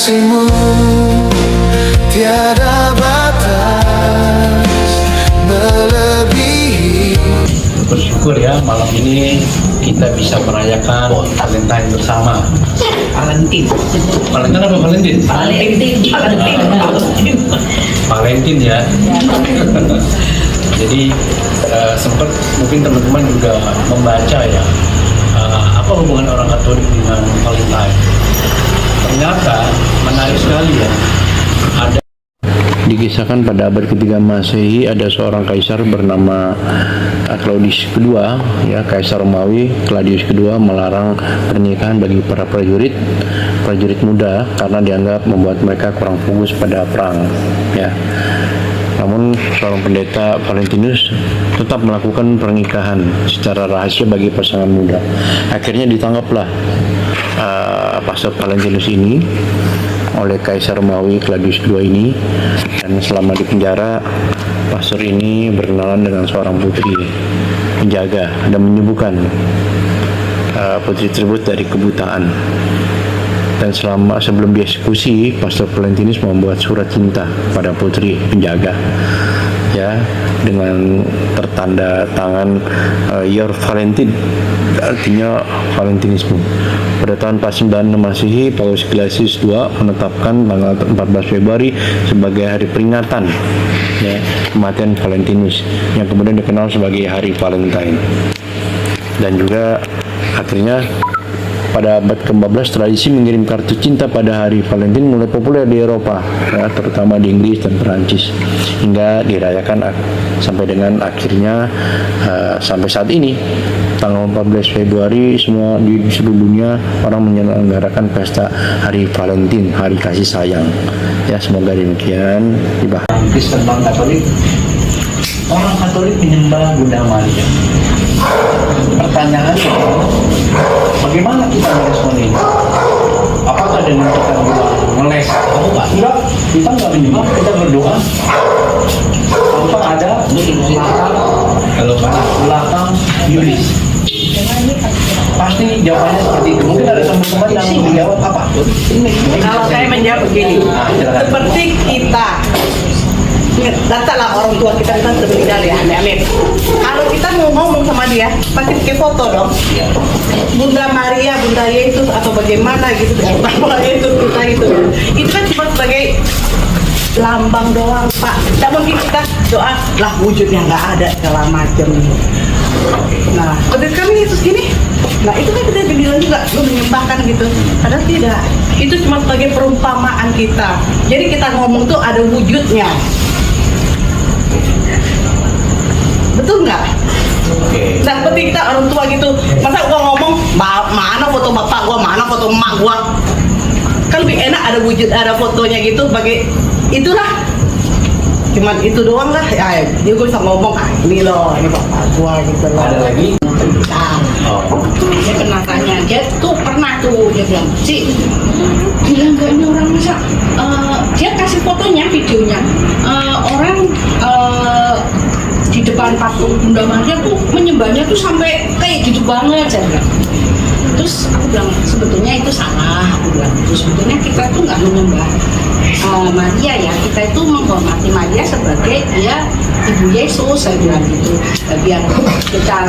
kasihmu tiada batas melebihi. Bersyukur ya malam ini kita bisa merayakan Valentine bersama. Valentine Apa Valentine? Valentine ya. Jadi sempat mungkin teman-teman juga membaca ya apa hubungan orang Katolik dengan Valentine. Ternyata menarik sekali ya. Ada dikisahkan pada abad ketiga Masehi ada seorang kaisar bernama Claudius II, ya, kaisar Romawi Claudius II melarang pernikahan bagi para prajurit muda karena dianggap membuat mereka kurang fokus pada perang, ya. Namun seorang pendeta Valentinus tetap melakukan pernikahan secara rahasia bagi pasangan muda. Akhirnya ditangkaplah pastor Valentinus ini oleh Kaisar Romawi Claudius II ini, dan selama di penjara pastor ini berkenalan dengan seorang putri penjaga dan menyembuhkan putri tersebut dari kebutaan. Dan sebelum dieksekusi, Pastor Valentinus membuat surat cinta pada putri penjaga, ya, dengan tertanda tangan Your Valentine, artinya Valentinisme. Pada tahun 496 Masehi, Paus Gelasius II menetapkan tanggal 14 Februari sebagai hari peringatan, ya, kematian Valentinus, yang kemudian dikenal sebagai Hari Valentine. Dan juga akhirnya pada abad ke-14 tradisi mengirim kartu cinta pada hari Valentine mulai populer di Eropa, ya, terutama di Inggris dan Perancis, hingga dirayakan sampai dengan akhirnya sampai saat ini tanggal 14 Februari semua di seluruh dunia orang menyelenggarakan pesta Hari Valentine, hari kasih sayang. Ya, semoga demikian dibahas. Kristen non-Katolik, orang Katolik menyembah Bunda Maria. Pertanyaannya, bagaimana kita merespon ini? Apakah dengan kita ngeles atau enggak? Enggak, kita nggak menyembah, kita berdoa tanpa ada belakang yuris. Pasti jawabannya seperti itu. Mungkin ada teman-teman yang menjawab apa? Kalau saya menjawab begini, seperti kita datanglah orang tua kita kan meninggal ya, amin. Kalau kita mau ngomong sama dia, pasti pakai foto dong. Bunda Maria, Bunda Yesus atau bagaimana gitu, Bunda Yesus kita itu. Itu kan cuma sebagai lambang doang, Pak. Tidak mungkin kita doa lah wujudnya nggak ada segala macam. Nah, pada kami Yesus gini. Nah, itu kan kita bilang juga lu menyembahkan gitu. Padahal tidak. Itu cuma sebagai perumpamaan kita. Jadi kita ngomong tuh ada wujudnya. Betul nggak? Oke. Nah, seperti kita orang tua gitu, masa gua ngomong mana foto bapak gua, mana foto emak gua, kan lebih enak ada wujud, ada fotonya gitu, sebagai itulah, cuman itu doang lah. Ya, dia gua bisa ngomong, ini loh, ini bapak gua gitu loh. Ada lagi? Dia pernah tanya, dia tuh pernah tuh dia bilang, Ci, bilang gak ini orang bisa, dia kasih fotonya, videonya, orang di depan patung Bunda Maria tuh menyembahnya tuh sampai kayak gitu banget, saya bilang. Terus aku bilang sebetulnya itu salah, aku bilang itu sebetulnya kita tuh nggak menyembah Maria ya, kita itu menghormati Maria sebagai dia Ibu Yesus, saya bilang gitu. Biar kita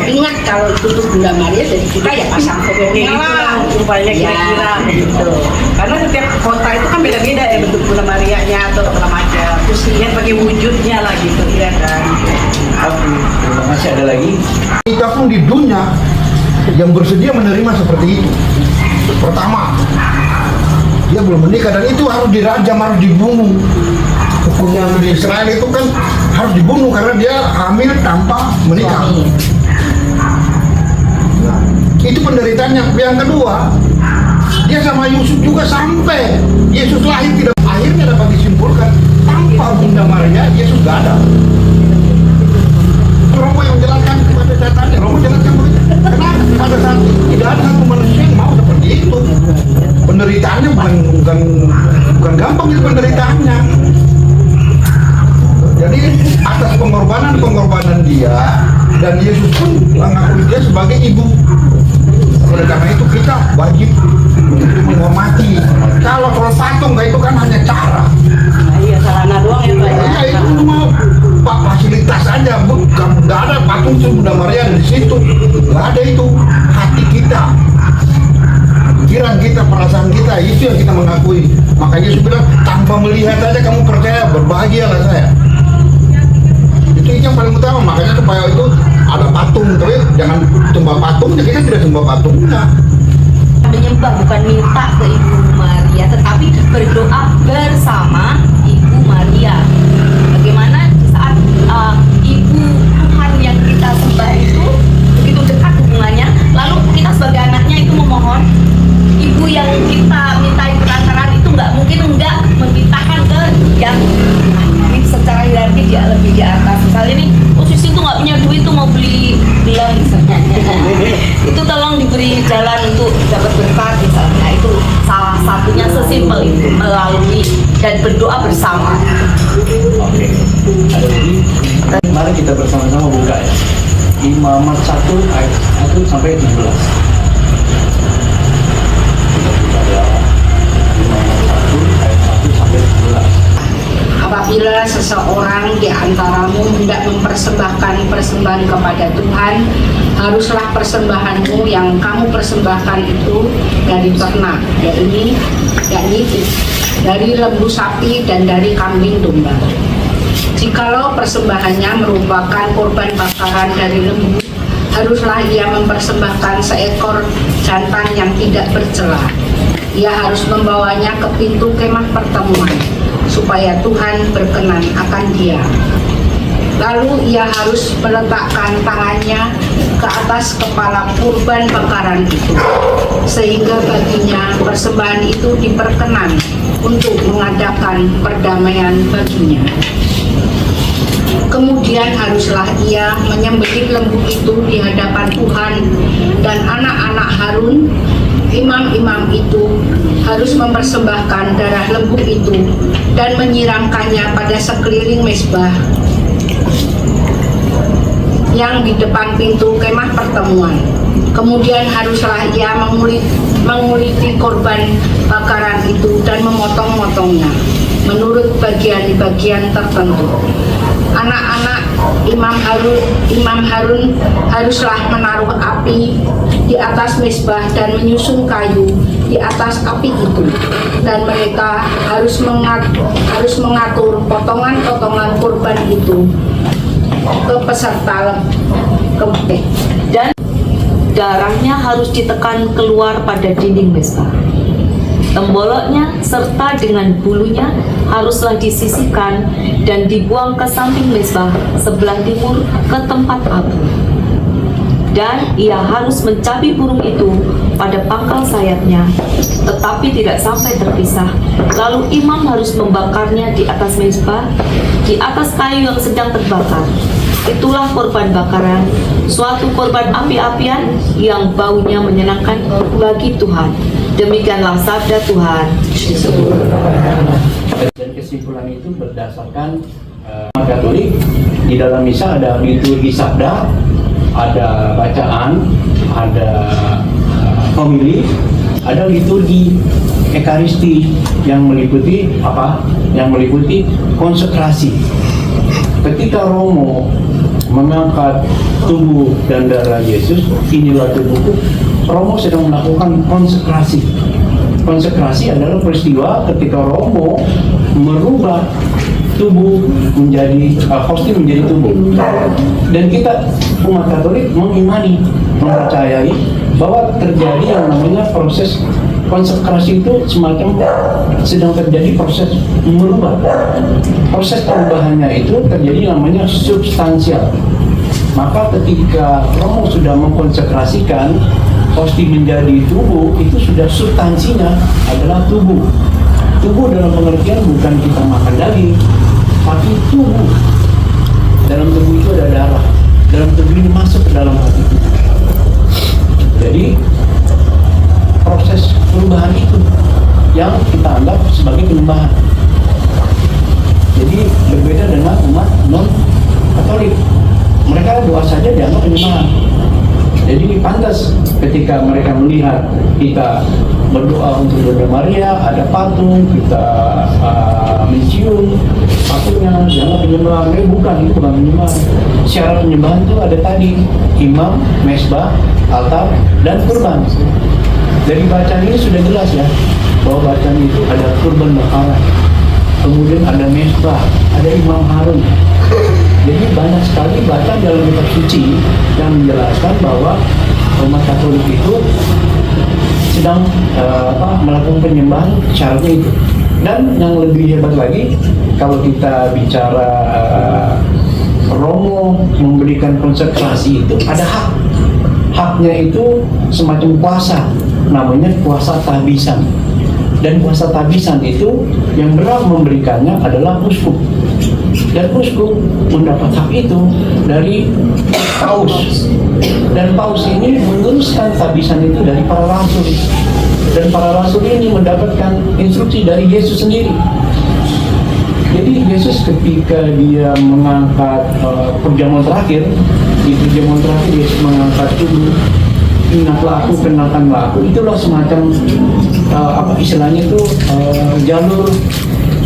ingat kalau itu tuh Bunda Maria, jadi kita ya pasang fotonya lah, rupanya kira-kira gitu. Karena setiap kota itu kan beda-beda ya bentuk Bunda Marianya atau segala macam. Terus lihat pakai wujudnya lah gitu, ya kan. Masih ada lagi? Kita pun di dunia yang bersedia menerima seperti itu. Pertama, dia belum menikah dan itu harus dirajam, harus dibunuh. Hukumnya di Israel itu kan harus dibunuh karena dia hamil tanpa menikah. Nah, itu penderitaannya. Yang kedua, dia sama Yusuf juga sampai Yesus lahir tidak, akhirnya dapat disimpulkan tanpa Bunda Maria Yesus gak ada. Romo yang menjelaskan kepada setannya, Romo jelaskan begitu. Kenapa pada saat itu tidak ada satu manusia yang mau seperti itu. Penderitaannya bukan gampang itu penderitaannya. Jadi atas pengorbanan dia, dan Yesus pun mengakui dia sebagai ibu. Oleh karena itu kita wajib untuk menghormati. Kalau terlepas Makanya Yesus bilang, tanpa melihat aja kamu percaya, berbahagialah saya. Itu yang paling utama. Makanya supaya itu ada patung, tapi jangan sembah patung, jadi kita tidak sembah patung. Enggak. Menyembah bukan minta ke Ibu Maria, tetapi berdoa bersama Ibu Maria. Bagaimana di saat Ibu Tuhan yang kita sembah itu begitu dekat hubungannya, lalu kita sebagai anaknya itu memohon, Ibu yang kita mintai perantaraan itu nggak mungkin enggak memintakan ke yang ini secara hierarki dia lebih di atas. Misalnya ini posisi itu nggak punya duit tuh mau beli gelang misalnya, itu tolong diberi jalan untuk dapat berkat misalnya. Itu salah satunya, sesimpel itu, melalui dan berdoa bersama. Oke. Ada lagi? Mari kita bersama-sama buka ya. Imamat 1 ayat 1 sampai 16. Kita buka ya. Imamat 1 ayat 1 sampai 16. Apabila seseorang di antaramu hendak mempersembahkan persembahan kepada Tuhan, haruslah persembahanmu yang kamu persembahkan itu dari ternak, yakni dari lembu sapi dan dari kambing domba. Jikalau persembahannya merupakan korban bakaran dari lembu, haruslah ia mempersembahkan seekor jantan yang tidak bercela. Ia harus membawanya ke pintu kemah pertemuan, supaya Tuhan berkenan akan dia. Lalu ia harus meletakkan tangannya ke atas kepala kurban bakaran itu, sehingga baginya persembahan itu diperkenan untuk mengadakan perdamaian baginya. Kemudian haruslah ia menyembelih lembu itu di hadapan Tuhan, dan anak-anak Harun, imam-imam itu, harus mempersembahkan darah lembu itu dan menyiramkannya pada sekeliling mezbah yang di depan pintu kemah pertemuan. Kemudian haruslah ia menguliti korban bakaran itu dan memotong-motongnya menurut bagian-bagian tertentu. Anak-anak Imam Harun haruslah menaruh api di atas mezbah dan menyusun kayu di atas api itu, dan mereka harus mengatur potongan-potongan kurban itu ke peserta Dan darahnya harus ditekan keluar pada dinding mezbah. Temboloknya serta dengan bulunya haruslah disisihkan dan dibuang ke samping mezbah sebelah timur ke tempat abu. Dan ia harus mencabik burung itu pada pangkal sayapnya, tetapi tidak sampai terpisah. Lalu imam harus membakarnya di atas mezbah, di atas kayu yang sedang terbakar. Itulah korban bakaran, suatu korban api-apian yang baunya menyenangkan bagi Tuhan. Demikianlah sabda Tuhan. Dan kesimpulan itu berdasarkan Katolik. Di dalam misa ada liturgi sabda, ada bacaan, ada homili, ada liturgi ekaristi yang meliputi apa? Yang meliputi konsekrasi. Ketika Romo mengangkat tubuh dan darah Yesus, inilah tubuhku, Romo sedang melakukan konsekrasi. Konsekrasi adalah peristiwa ketika Romo merubah tubuh menjadi hosti menjadi tubuh. Dan kita umat Katolik mengimani, mempercayai bahwa terjadi yang namanya proses konsekrasi itu semacam sedang terjadi proses merubah. Proses perubahannya itu terjadi namanya substansial. Maka ketika Romo sudah mengkonsekrasikan hosti menjadi tubuh, itu sudah substansinya adalah tubuh. Tubuh dalam pengertian bukan kita makan daging, tapi tubuh. Dalam tubuh itu ada darah. Dalam tubuh ini masuk ke dalam hati kita. Jadi proses perubahan itu yang kita anggap sebagai penyembahan. Jadi berbeda dengan umat non-Katolik. Mereka doa saja dianggap penyembahan. Jadi pantas ketika mereka melihat kita berdoa untuk Bunda Maria, ada patung, kita mencium patungnya, dianggap penyembahan. Bukan, itu bukan penyembahan. Syarat penyembahan itu ada tadi, imam, mezbah, altar, dan kurban. Dari bacaan ini sudah jelas ya, bahwa bacaan itu ada kurban bakaran, kemudian ada mesbah, ada Imam Harun. Jadi banyak sekali bacaan dalam kitab suci yang menjelaskan bahwa umat Katolik itu sedang melakukan penyembahan syaratnya itu. Dan yang lebih hebat lagi, kalau kita bicara Romo memberikan konsekrasi itu ada haknya itu semacam kuasa, namanya kuasa tabisan. Dan kuasa tabisan itu yang berhak memberikannya adalah uskup. Dan uskup mendapat hak itu dari paus. Dan paus ini meneruskan tabisan itu dari para rasul. Dan para rasul ini mendapatkan instruksi dari Yesus sendiri. Jadi Yesus ketika dia mengangkat perjamuan terakhir, di perjamuan terakhir Yesus mengangkat tubuh, ingatlah aku, kenalkanlah aku. Itulah semacam istilahnya itu jalur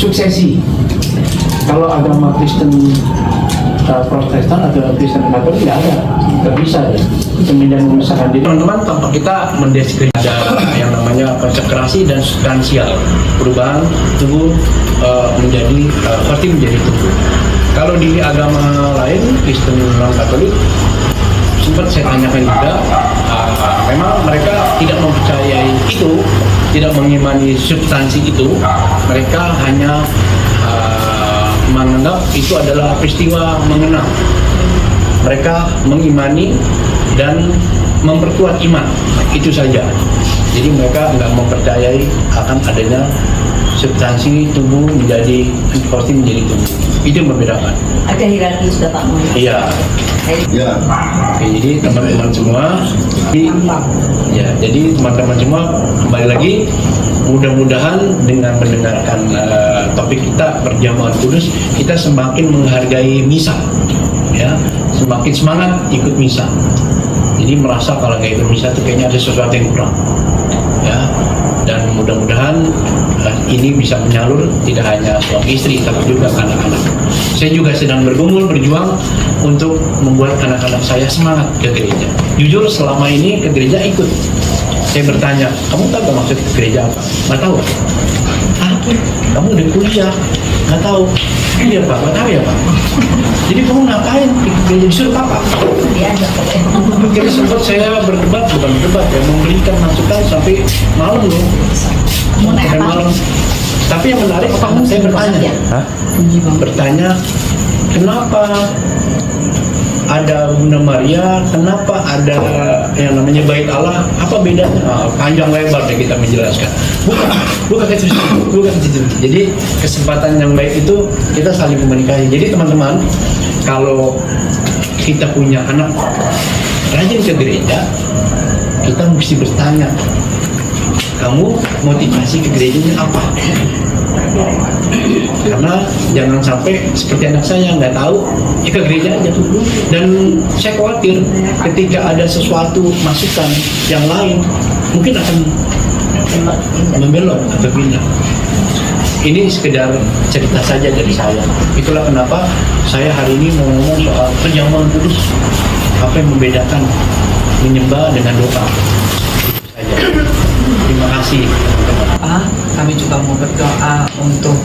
suksesi. Kalau agama Kristen Protestan atau Kristen Katolik nggak bisa ya. Kemudian memisahkan diri. Teman-teman, tanpa kita mendeskripsikan ada yang namanya konsekrasi dan substansial, perubahan tubuh menjadi tubuh. Kalau di agama lain, Kristen non Katolik, sempat saya tanyakan juga, memang mereka tidak mempercayai itu, tidak mengimani substansi itu, mereka hanya menganggap itu adalah peristiwa mengenal. Mereka mengimani dan memperkuat iman, itu saja. Jadi mereka nggak mempercayai akan adanya substansi tubuh menjadi menjadi tubuh. Itu yang membedakan. Ada hierarki sudah Pak Muhammad. Iya. Ya. Oke, jadi teman-teman semua, jadi teman-teman semua kembali lagi, mudah-mudahan dengan mendengarkan topik kita perjamuan kudus, kita semakin menghargai misa, ya, semakin semangat ikut misa. Jadi merasa kalau nggak ikut misa itu kayaknya ada sesuatu yang kurang, ya. Dan mudah-mudahan ini bisa menyalur tidak hanya suami istri tapi juga anak-anak. Saya juga sedang berjuang untuk membuat anak-anak saya semangat ke gereja. Jujur selama ini ke gereja ikut. Saya bertanya, kamu tahu gak maksud ke gereja apa? Nggak tahu. Kamu udah kuliah? Nggak tahu. Iya Pak, nggak tahu ya Pak. Jadi kamu ngapain ke gereja? Disuruh apa? Jadi sempat saya bukan berdebat ya, memberikan masukan sampai malam loh. Sampai malam. Tapi yang menarik, saya bertanya, kenapa ada Bunda Maria, kenapa ada yang namanya Bait Allah, apa bedanya? Panjang lebar deh kita menjelaskan. Bukan ke situ. Jadi kesempatan yang baik itu kita saling komunikasi. Jadi teman-teman, kalau kita punya anak rajin ke gereja, kita mesti bertanya, kamu motivasi ke gerejanya apa? Karena jangan sampai seperti anak saya nggak tahu, ya ke gereja aja. Dan saya khawatir ketika ada sesuatu masukan yang lain, mungkin akan membelot atau pindah. Ini sekedar cerita saja dari saya. Itulah kenapa saya hari ini mau ngomong soal perjamuan kudus. Apa yang membedakan menyembah dengan doa? Itu saja. Terima kasih teman-teman. Kami juga mau berdoa untuk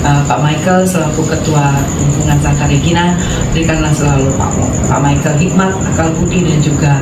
Pak Michael selaku Ketua Himpunan Santa Regina. Berikanlah selalu Pak Michael hikmat, akal budi dan juga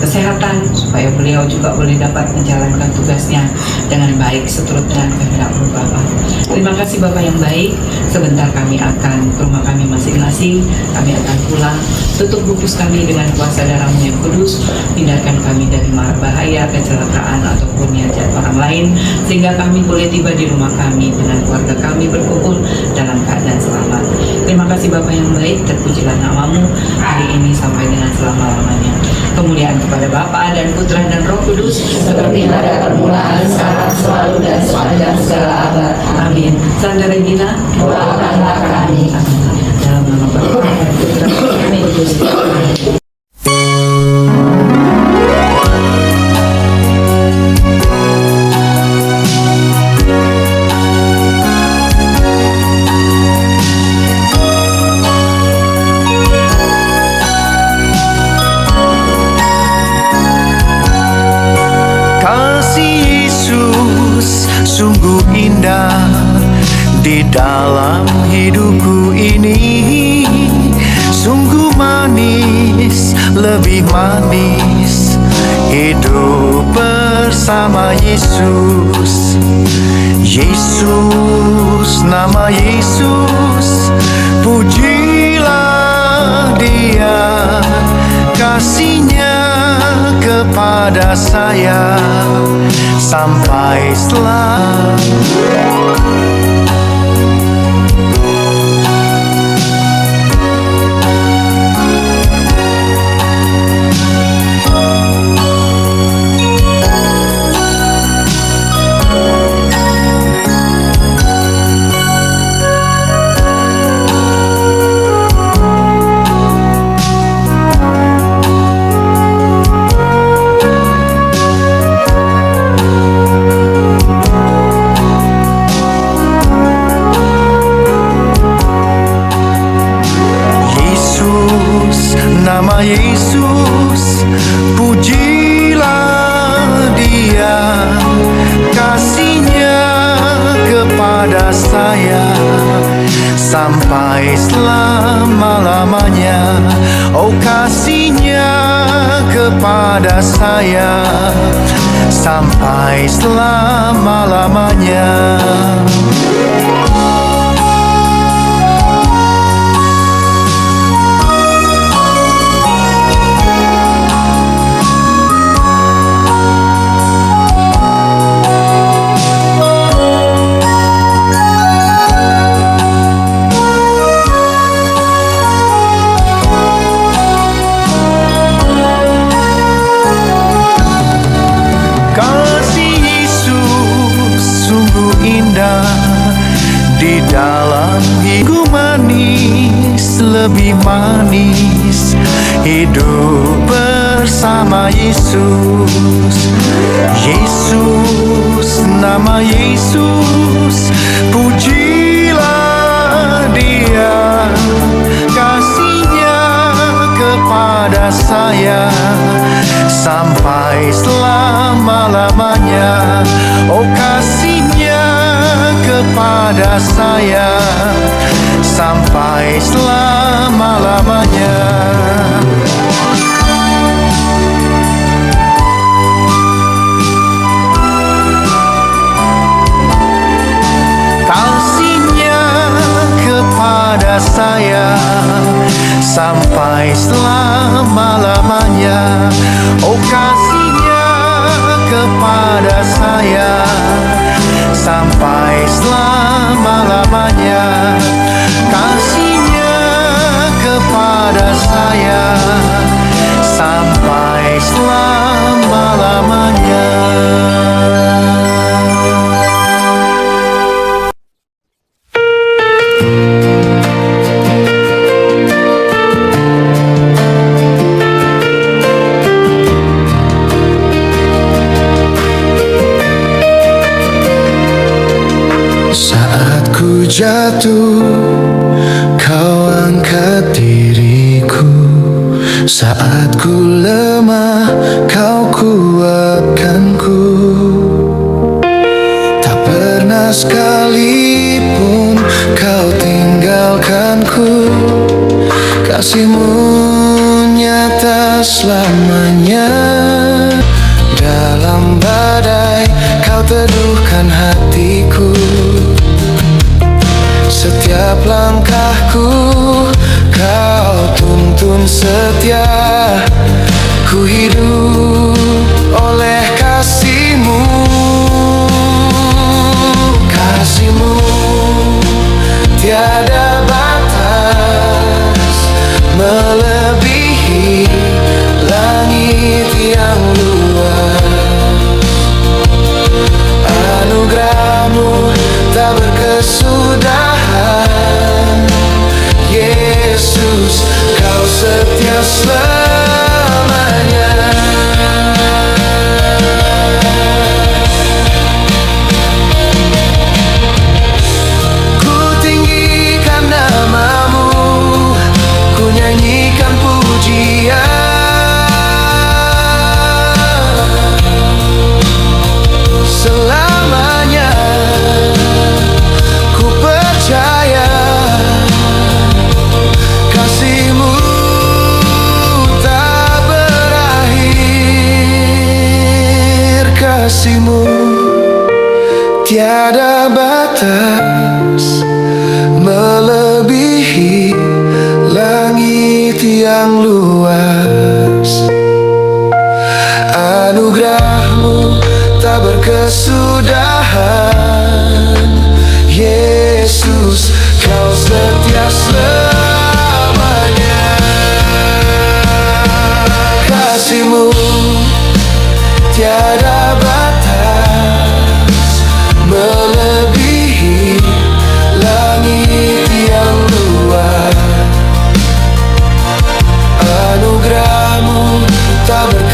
kesehatan supaya beliau juga boleh dapat menjalankan tugasnya dengan baik seturut dengan kehendak Bapak. Terima kasih Bapak yang baik. Sebentar kami akan ke rumah kami masing-masing. Kami akan pulang. Tutup bungkus kami dengan kuasa darah-Mu yang kudus. Hindarkan kami dari mara bahaya, kecelakaan ataupun niat orang lain, sehingga kami boleh tiba di rumah kami dengan keluarga kami berkumpul dalam keadaan selamat. Terima kasih Bapak yang baik, terpujilah nama-Mu hari ini sampai dengan selama-lamanya. Kemuliaan kepada Bapa dan Putra dan Roh Kudus, seperti pada permulaan, sekarang, selalu dan sepanjang segala abad. Amin. Santa Regina, doakanlah kami. Dalam nama Bapa dan Putra dan Roh Kudus. Kasih Yesus di dalam hidupku ini sungguh manis, lebih manis hidup bersama Yesus. Yesus, nama Yesus, pujilah Dia, kasih-Nya kepada saya sampai nama Yesus, pujilah Dia, kasih-Nya kepada saya sampai selama-lamanya. Oh, kasih-Nya kepada saya sampai selama-lamanya. Di dalam hidupku manis, lebih manis hidup bersama Yesus. Yesus, nama Yesus, pujilah Dia, kasih-Nya kepada saya sampai selama-lamanya. Oh, kasih-Nya kepada saya sampai selama-lamanya. Kasih-Nya kepada saya sampai selama-lamanya. Oh, kasih-Nya kepada saya sampai selama-lamanya. Kasih-Nya kepada saya sampai selama-lamanya. Saat ku jatuh, Kau angkat diriku. Saat ku lemah, Kau kuatkanku. Tak pernah sekalipun Kau tinggalkanku. Kasih-Mu nyata selamanya. Dalam badai Kau teduhkan hatiku. Setiap langkahku Kau tuntun setia. Ku hidup oleh kasih-Mu. Kasih-Mu tiada batas, melebihi langit yang luas. Anugerah-Mu tak berkesudahan. Yesus, Kau setia selamanya. Ku tinggikan nama-Mu, ku nyanyikan pujian. Selamanya ku percaya tiada batas, melebihi langit yang luas. Anugerahmu tak berkesudahan, Yesus, kau setia selamanya. Kasih-Mu tiada batas, melebihi langit yang luas. Anugerahmu tak berkesudahan,